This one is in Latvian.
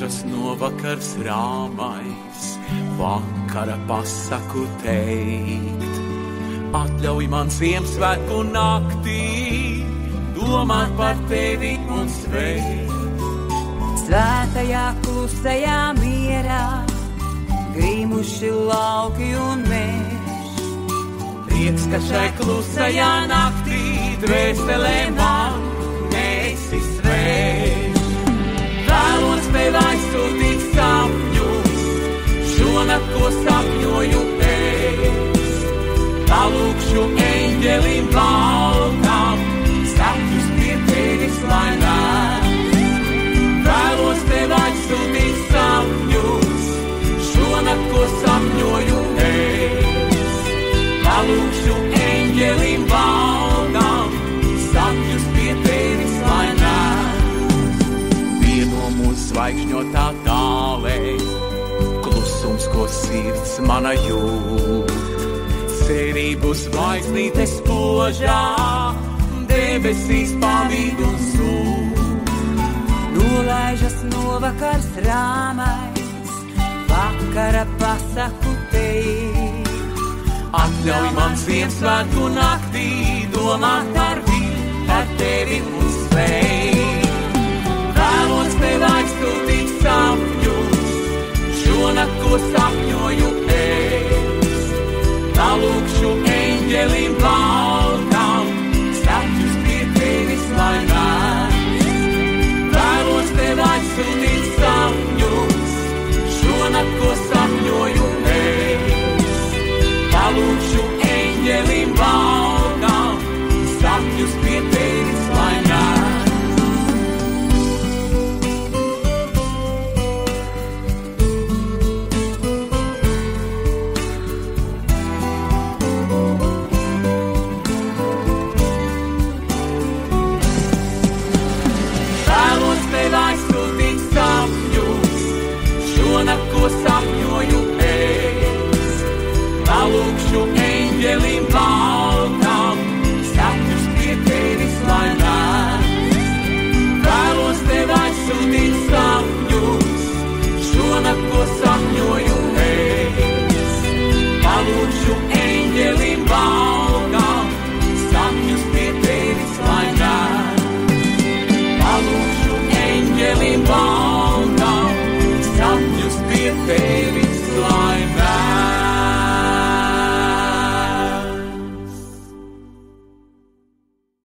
Nolaižas novakars rāmais, vakara pasaku teikt. Atļauj man Ziemassvētku naktī domāt par tevi un sveikt. Svētajā klusajā mierā grīmuši lauki un mežs. Prieks, ka šai klusajā naktī dvēselē man esi sveiks. Vēlos tev aizsūtīt sapņus, šonakt, ko sapņoju es. Palūkšu eņģelim baltam, sapņus pie tevis lai nes. Vēlos tev aizsūtīt sapņus, šonakt, ko sapņoju es. Palūkšu eņģelim baltam, sapņus pie tevis lai nes. Vieno mūs zvaigžņotā tālē, klusums, ko sirds mana jūt. Cerību zvaigznīte spožā, debesīs pavīd un sūd. Nolaižas novakars rāmais, vakara pasaku teikt. Atļauj man Ziemassvētku naktī domāt par tevi un sveikt. Vēlos tev aizsūtīt sapņus, šonakt, ko sapņoju es. Palūkšu eņģelim baltam, sapņus pie tevis lai nes. Vēlos tev aizsūtīt sapņus, šonakt, ko sapņoju es. Palūkšu eņģelim baltam, sapņus pie tevis lai nes. Šonakt, ko sapņoju es. Palūkšu eņģelim baltam, sapņus pie tevis lai nes. Vēlos tev aizsūtīt sapņus, šonakt, ko sapņoju es. Palūkšu eņģelim baltam, sapņus pie tevis lai nes. Palūkšu eņģelim baltam,